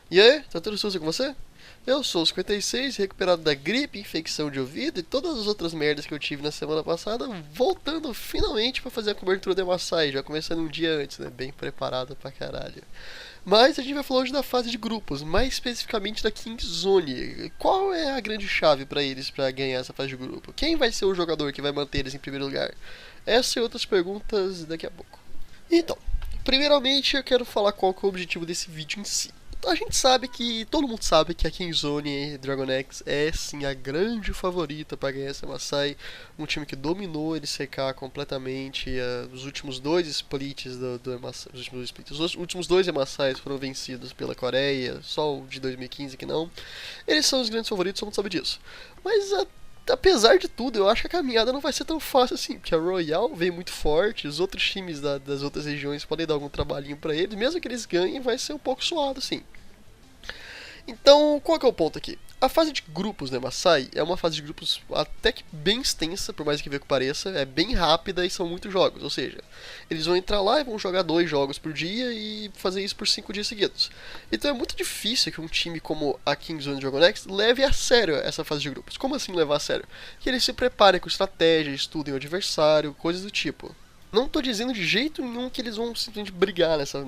E aí, tá tudo sujo com você? Eu sou o 56, recuperado da gripe, infecção de ouvido e todas as outras merdas que eu tive na semana passada, voltando finalmente pra fazer a cobertura de Maasai, já começando um dia antes, né? Bem preparado pra caralho. Mas a gente vai falar hoje da fase de grupos, mais especificamente da Kingzone. Qual é a grande chave pra eles pra ganhar essa fase de grupo? Quem vai ser o jogador que vai manter eles em primeiro lugar? Essa e outras perguntas daqui a pouco. Então, primeiramente eu quero falar qual que é o objetivo desse vídeo em si. A gente sabe que, todo mundo sabe que a Kingzone Dragon X é sim a grande favorita para ganhar essa Maasai, um time que dominou ele secar completamente os últimos dois splits os últimos dois Maasais foram vencidos pela Coreia, só o de 2015 que não. Eles são os grandes favoritos, todo mundo sabe disso. Mas apesar de tudo, eu acho que a caminhada não vai ser tão fácil assim, porque a Royal vem muito forte, os outros times das outras regiões podem dar algum trabalhinho pra eles, mesmo que eles ganhem, vai ser um pouco suado, sim. Então, qual que é o ponto aqui? A fase de grupos, né, Maasai, é uma fase de grupos até que bem extensa, por mais que ver que pareça, é bem rápida e são muitos jogos, ou seja, eles vão entrar lá e vão jogar 2 jogos por dia e fazer isso por 5 dias seguidos. Então é muito difícil que um time como a Kingzone Dragon X leve a sério essa fase de grupos. Como assim levar a sério? Que eles se preparem com estratégia, estudem o adversário, coisas do tipo. Não tô dizendo de jeito nenhum que eles vão simplesmente brigar nessa.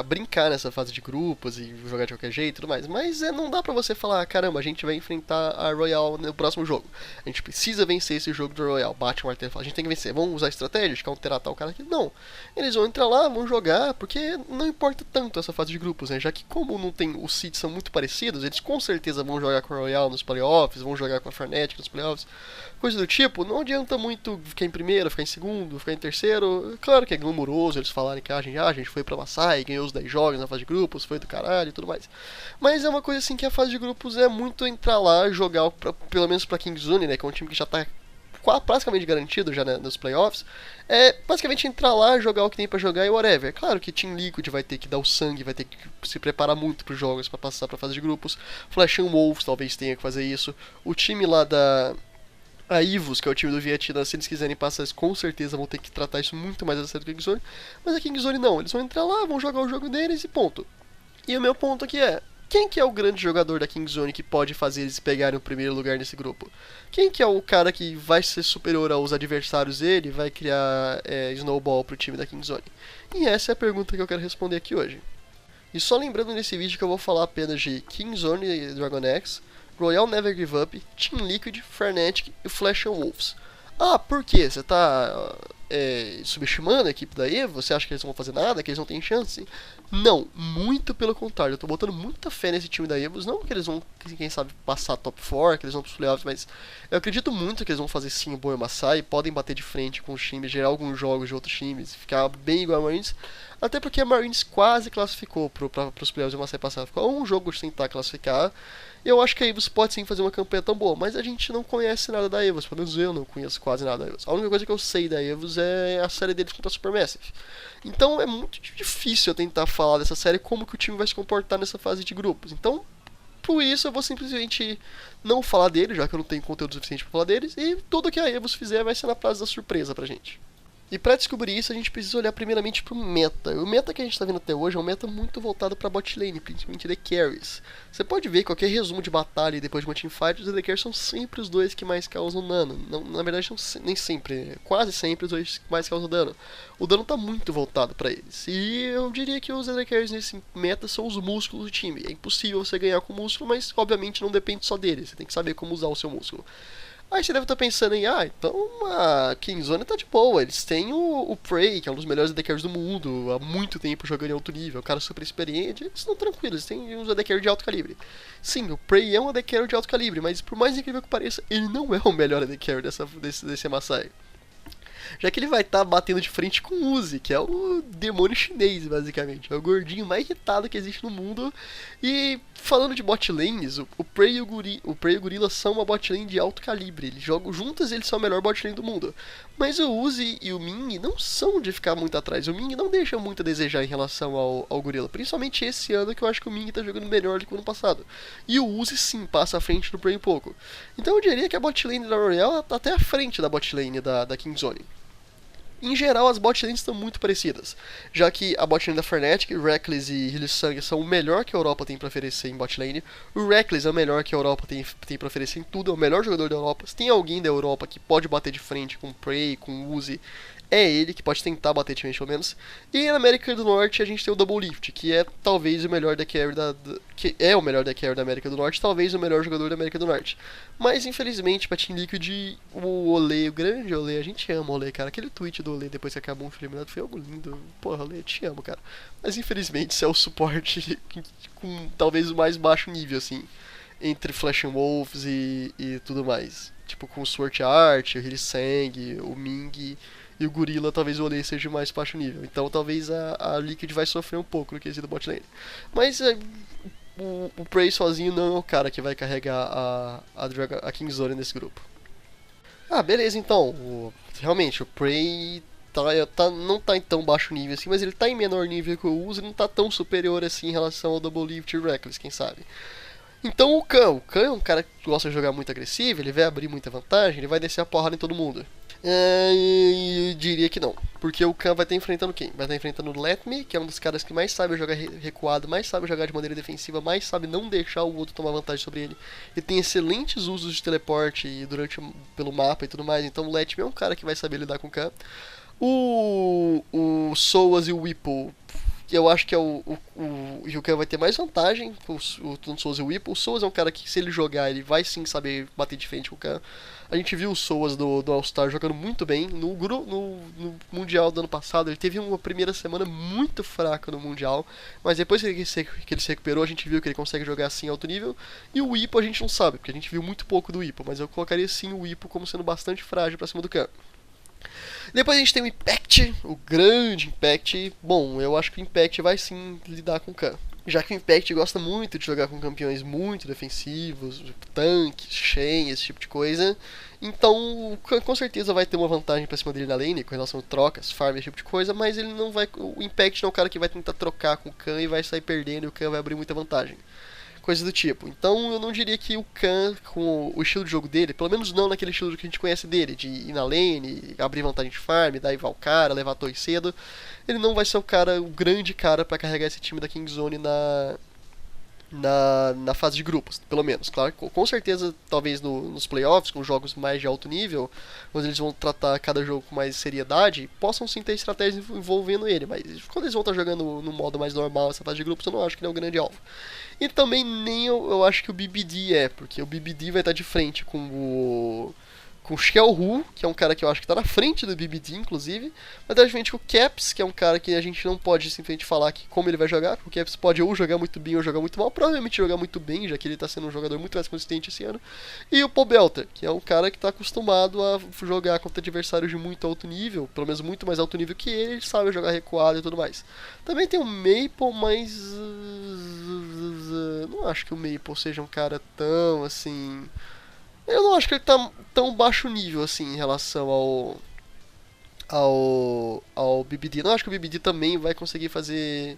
Brincar nessa fase de grupos e jogar de qualquer jeito e tudo mais. Mas não dá pra você falar, caramba, a gente vai enfrentar a Royal no próximo jogo. A gente precisa vencer esse jogo do Royal. Bate o martelo e fala, a gente tem que vencer. Vamos usar estratégia de counterar tal cara aqui? Não. Eles vão entrar lá, vão jogar, porque não importa tanto essa fase de grupos, né? Já que como não tem. Os seeds são muito parecidos, eles com certeza vão jogar com a Royal nos playoffs, vão jogar com a Fnatic nos playoffs. Coisa do tipo, não adianta muito ficar em primeiro, ficar em segundo, ficar em terceiro. Claro que é glamouroso eles falarem que a gente foi pra Maasai, ganhou os 10 jogos na fase de grupos, foi do caralho e tudo mais. Mas é uma coisa assim que a fase de grupos é muito entrar lá, jogar, pelo menos pra Kingzone, né, que é um time que já tá praticamente garantido já, né, nos playoffs, é basicamente entrar lá, jogar o que tem pra jogar e whatever. É claro que Team Liquid vai ter que dar o sangue, vai ter que se preparar muito pros jogos pra passar pra fase de grupos. Flash and Wolves talvez tenha que fazer isso. O time lá da a Ivos, que é o time do Vietnã, se eles quiserem passar isso, com certeza vão ter que tratar isso muito mais a sério que a Kingzone. Mas a Kingzone não, eles vão entrar lá, vão jogar o jogo deles e ponto. E o meu ponto aqui é, quem que é o grande jogador da Kingzone que pode fazer eles pegarem o primeiro lugar nesse grupo? Quem que é o cara que vai ser superior aos adversários dele, vai criar snowball pro time da Kingzone? E essa é a pergunta que eu quero responder aqui hoje. E só lembrando nesse vídeo que eu vou falar apenas de Kingzone e Dragon X, Royal Never Give Up, Team Liquid, Fnatic e Flash and Wolves. Ah, por quê? Você tá subestimando a equipe da EVO? Você acha que eles não vão fazer nada? Que eles não têm chance? Não, muito pelo contrário. Eu tô botando muita fé nesse time da EVO. Não que eles vão, quem sabe, passar top 4, que eles vão pros playoffs, mas eu acredito muito que eles vão fazer sim o Boa Maasai. Podem bater de frente com os times, gerar alguns jogos de outros times, ficar bem igual a Marines. Até porque a Marines quase classificou pros playoffs de Maasai passado. Ficou um jogo de tentar classificar. Eu acho que a EVOS pode sim fazer uma campanha tão boa, mas a gente não conhece nada da EVOS, pelo menos eu não conheço quase nada da EVOS. A única coisa que eu sei da EVOS é a série deles contra a Supermassive. Então é muito difícil eu tentar falar dessa série como que o time vai se comportar nessa fase de grupos. Então, por isso eu vou simplesmente não falar deles, já que eu não tenho conteúdo suficiente para falar deles, e tudo que a EVOS fizer vai ser na fase da surpresa pra gente. E para descobrir isso, a gente precisa olhar primeiramente pro meta. O meta que a gente está vendo até hoje é um meta muito voltado para bot lane, principalmente The Carries. Você pode ver qualquer resumo de batalha e depois de uma teamfight, os The Carries são sempre os dois que mais causam dano. Não, na verdade, nem sempre, quase sempre os dois que mais causam dano. O dano está muito voltado para eles. E eu diria que os The Carries nesse meta são os músculos do time. É impossível você ganhar com músculo, mas obviamente não depende só deles. Você tem que saber como usar o seu músculo. Aí você deve estar pensando em, então a Kingzone tá de boa, eles têm o Prey, que é um dos melhores AD Carries do mundo, há muito tempo jogando em alto nível, o cara super experiente, eles estão tranquilos, eles têm uns AD Carry de alto calibre. Sim, o Prey é um AD Carry de alto calibre, mas por mais incrível que pareça, ele não é o melhor AD Carry desse Maasai. Já que ele vai estar batendo de frente com o Uzi, que é o demônio chinês, basicamente. É o gordinho mais irritado que existe no mundo. E falando de bot lanes, o Prey e o Gorilla são uma bot lane de alto calibre. Eles jogam juntas, eles são a melhor bot lane do mundo. Mas o Uzi e o Ming não são de ficar muito atrás. O Ming não deixa muito a desejar em relação ao Gorilla. Principalmente esse ano, que eu acho que o Ming tá jogando melhor do que o ano passado. E o Uzi sim passa à frente do Prey um pouco. Então eu diria que a bot lane da Royal tá até à frente da bot lane da Kingzone. Em geral, as bot lanes estão muito parecidas, já que a bot lane da Fnatic, Reckless e Hylissang são o melhor que a Europa tem para oferecer em bot lane. O Reckless é o melhor que a Europa tem para oferecer em tudo, é o melhor jogador da Europa. Se tem alguém da Europa que pode bater de frente com o Prey, com o Uzi, é ele que pode tentar bater de frente pelo menos. E na América do Norte a gente tem o Double Lift, que é talvez o melhor da carry que é o melhor da carry da América do Norte, talvez o melhor jogador da América do Norte. Mas infelizmente pra Team Liquid, o Olê, o grande Olê, a gente ama o Olê, cara. Aquele tweet do Olê depois que acabou um eliminado foi algo lindo. Porra, Olê, te amo, cara. Mas infelizmente isso é o suporte com talvez o mais baixo nível, assim, entre Flashing Wolves e tudo mais. Tipo, com o Sword Art, o Hylissang, o Ming e o Gorilla, talvez o Olê seja mais baixo nível. Então talvez a Liquid vai sofrer um pouco no quesito bot lane. Mas o Prey sozinho não é o cara que vai carregar a Kingzone nesse grupo. Ah, beleza então. Realmente, o Prey não tá em tão baixo nível assim, mas ele tá em menor nível que o Uzi, não tá tão superior assim em relação ao Double Lift e Reckless, quem sabe. Então o Khan é um cara que gosta de jogar muito agressivo, ele vai abrir muita vantagem, ele vai descer a porrada em todo mundo. Eu diria que não, porque o Khan vai estar enfrentando quem? Vai estar enfrentando o Let Me, que é um dos caras que mais sabe jogar recuado, mais sabe jogar de maneira defensiva, mais sabe não deixar o outro tomar vantagem sobre ele. Ele tem excelentes usos de teleporte pelo mapa e tudo mais, então o Let Me é um cara que vai saber lidar com o Khan. O Soaz e o Whipple, eu acho que o Khan vai ter mais vantagem com o Soaz e o Whipple. O Soaz é um cara que, se ele jogar, ele vai sim saber bater de frente com o Khan. A gente viu o Soaz do All-Star jogando muito bem. No Mundial do ano passado, ele teve uma primeira semana muito fraca no Mundial, mas depois que ele se recuperou, a gente viu que ele consegue jogar assim em alto nível. E o Whipple a gente não sabe, porque a gente viu muito pouco do Whipple, mas eu colocaria sim o Whipple como sendo bastante frágil pra cima do Khan. Depois a gente tem o Impact, o grande Impact. Bom, eu acho que o Impact vai sim lidar com o Khan. Já que o Impact gosta muito de jogar com campeões muito defensivos, tanques, Shen, esse tipo de coisa. Então o Khan com certeza vai ter uma vantagem pra cima dele na lane, com relação a trocas, farm, esse tipo de coisa. Mas ele não vai. O Impact não é o cara que vai tentar trocar com o Khan e vai sair perdendo e o Khan vai abrir muita vantagem. Coisa do tipo. Então eu não diria que o Khan, com o estilo de jogo dele, pelo menos não naquele estilo que a gente conhece dele, de ir na lane, abrir vantagem de farm, dar o cara, levar a torre cedo, ele não vai ser o grande cara para carregar esse time da Kingzone na fase de grupos, pelo menos. Claro, com certeza, talvez nos playoffs, com jogos mais de alto nível, onde eles vão tratar cada jogo com mais seriedade, possam sim ter estratégias envolvendo ele, mas quando eles vão estar jogando no modo mais normal, essa fase de grupos, eu não acho que ele é o grande alvo. E também nem eu acho que o BBD porque o BBD vai estar de frente com o Xiaohu, que é um cara que eu acho que está na frente do BBD, inclusive, mas tá de frente com o Caps, que é um cara que a gente não pode simplesmente falar que como ele vai jogar, porque o Caps pode ou jogar muito bem ou jogar muito mal, provavelmente jogar muito bem, já que ele está sendo um jogador muito mais consistente esse ano, e o Pobelter, que é um cara que está acostumado a jogar contra adversários de muito alto nível, pelo menos muito mais alto nível que ele sabe jogar recuado e tudo mais. Também tem o Maple, mas não acho que o Maple seja um cara tão assim. Eu não acho que ele tá tão baixo nível assim em relação ao BBD. Não acho que o BBD também vai conseguir fazer.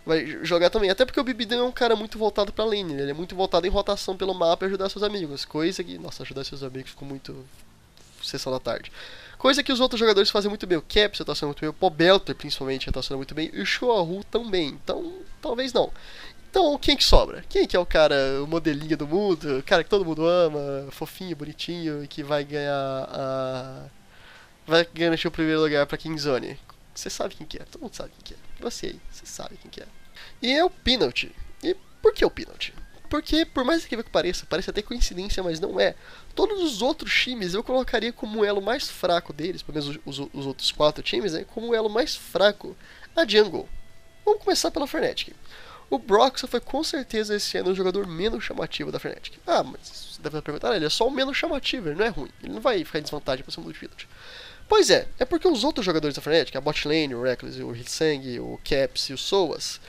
Vai jogar também. Até porque o BBD é um cara muito voltado pra lane. Ele é muito voltado em rotação pelo mapa e ajudar seus amigos. Coisa que. Nossa, ajudar seus amigos ficou muito. Sessão da tarde. Coisa que os outros jogadores fazem muito bem. O Caps tá sendo muito bem. O Pobelter, principalmente, tá sendo muito bem. E o Xiaohu também. Então, talvez não. Então, quem que sobra? Quem que é o cara, o modelinho do mundo, o cara que todo mundo ama, fofinho, bonitinho, e que vai vai garantir o primeiro lugar pra Kingzone? Você sabe quem que é, todo mundo sabe quem que é. Você aí, você sabe quem que é. E é o Peanut. E por que o Peanut? Porque, por mais incrível que pareça, parece até coincidência, mas não é. Todos os outros times eu colocaria como o elo mais fraco deles, pelo menos os outros 4 times, como o elo mais fraco, a Jungle. Vamos começar pela Fnatic. O Broxah foi com certeza esse ano o jogador menos chamativo da Fnatic. Ah, mas você deve perguntar, ele é só o menos chamativo, ele não é ruim. Ele não vai ficar em desvantagem pra cima do Peanut. Pois é porque os outros jogadores da Fnatic, a Botlane, o Reckless, o Hylissang, o Caps e o Soaz,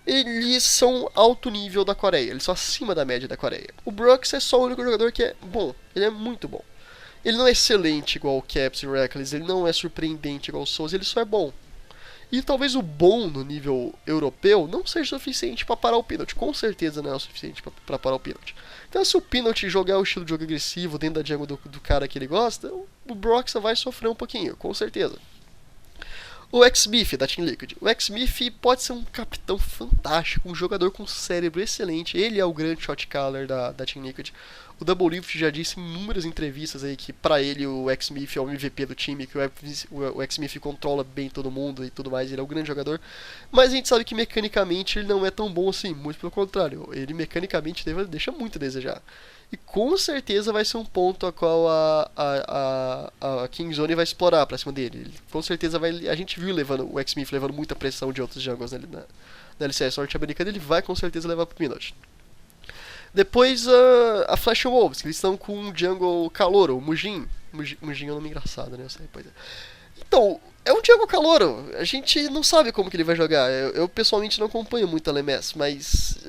eles são alto nível da Coreia, eles são acima da média da Coreia. O Broxah é só o único jogador que é bom, ele é muito bom. Ele não é excelente igual o Caps e o Reckless, ele não é surpreendente igual o Soaz, ele só é bom. E talvez o bom no nível europeu não seja suficiente para parar o Peanut. Com certeza não é o suficiente para parar o Peanut. Então, se o Peanut jogar o estilo de jogo agressivo dentro da jungle do cara que ele gosta, o Broxah vai sofrer um pouquinho, com certeza. O X-Smith da Team Liquid. O X-Smith pode ser um capitão fantástico, um jogador com cérebro excelente. Ele é o grande shot caller da Team Liquid. O Double Lift já disse em inúmeras entrevistas aí que pra ele o X-Smith é o MVP do time, que o X-Smith controla bem todo mundo e tudo mais, ele é um grande jogador. Mas a gente sabe que mecanicamente ele não é tão bom assim, muito pelo contrário. Ele mecanicamente deixa muito a desejar. E com certeza vai ser um ponto a qual a Kingzone vai explorar pra cima dele. Ele, com certeza vai. A gente viu o X-Smith levando muita pressão de outros jungles na LCS norte-americana, ele vai com certeza levar pro Peanut. Depois a Flash Wolves, que eles estão com um jungle calouro, o Mujin. Mujin é um nome engraçado, né? Eu sei, pois é. Então, é um jungle calouro. A gente não sabe como que ele vai jogar. Eu pessoalmente não acompanho muito a LMS, mas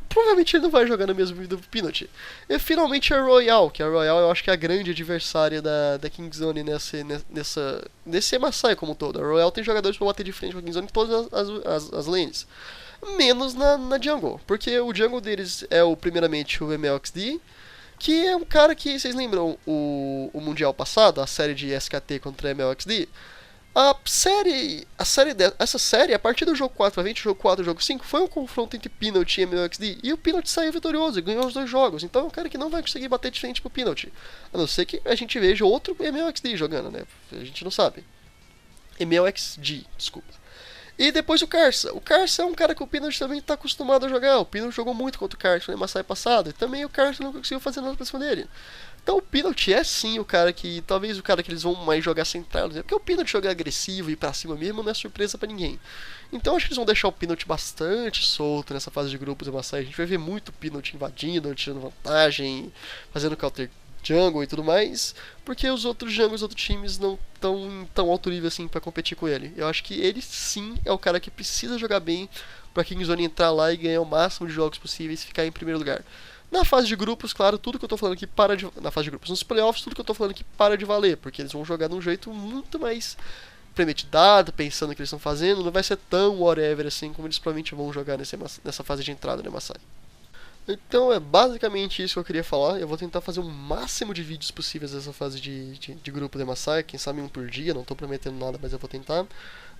provavelmente ele não vai jogar no mesmo nível do Peanut. E finalmente a Royal, que a Royal eu acho que é a grande adversária da Kingzone nesse MSI como um todo. A Royal tem jogadores para bater de frente com a Kingzone em todas as lanes. Menos na jungle, porque o jungle deles é primeiramente o MLXD, que é um cara que, vocês lembram o Mundial passado, a série de SKT contra MLXD? Essa série, a partir do jogo 4 pra frente, jogo 4 e jogo 5, foi um confronto entre Peanut e MLXD, e o Peanut saiu vitorioso e ganhou os dois jogos, então é um cara que não vai conseguir bater de frente pro Peanut, a não ser que a gente veja outro MLXD jogando, né, a gente não sabe. MLXG, desculpa. E depois o Karsa. O Karsa é um cara que o Peanut também está acostumado a jogar. O Peanut jogou muito contra o Karsa no MSI passado. E também o Karsa não conseguiu fazer nada pra cima dele. Então o Peanut é sim o cara que. Talvez o cara que eles vão mais jogar central. Né? Porque o Peanut jogar agressivo e ir pra cima mesmo não é surpresa pra ninguém. Então acho que eles vão deixar o Peanut bastante solto nessa fase de grupos do MSI. A gente vai ver muito o Peanut invadindo, tirando vantagem, fazendo counter jungle e tudo mais, porque os outros jungles, os outros times não estão em tão alto nível assim pra competir com ele. Eu acho que ele sim é o cara que precisa jogar bem pra Kingzone entrar lá e ganhar o máximo de jogos possíveis e ficar em primeiro lugar. Na fase de grupos, claro, tudo que eu tô falando aqui para de... Na fase de grupos, nos playoffs, tudo que eu tô falando aqui para de valer, porque eles vão jogar de um jeito muito mais premeditado, pensando no que eles estão fazendo, não vai ser tão whatever assim como eles provavelmente vão jogar nessa fase de entrada no MSI. Então é basicamente isso que eu queria falar. Eu vou tentar fazer o máximo de vídeos possíveis dessa fase de grupo de MSI. Quem sabe um por dia, não estou prometendo nada, mas eu vou tentar.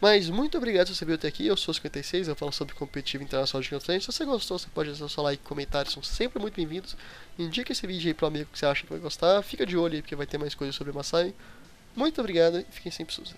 Mas muito obrigado se você veio até aqui. Eu sou o 56, eu falo sobre competitivo internacional de League. Se você gostou, você pode deixar seu like e comentários, são sempre muito bem-vindos. Indique esse vídeo aí pro amigo que você acha que vai gostar. Fica de olho aí porque vai ter mais coisas sobre MSI. Muito obrigado e fiquem sempre susto.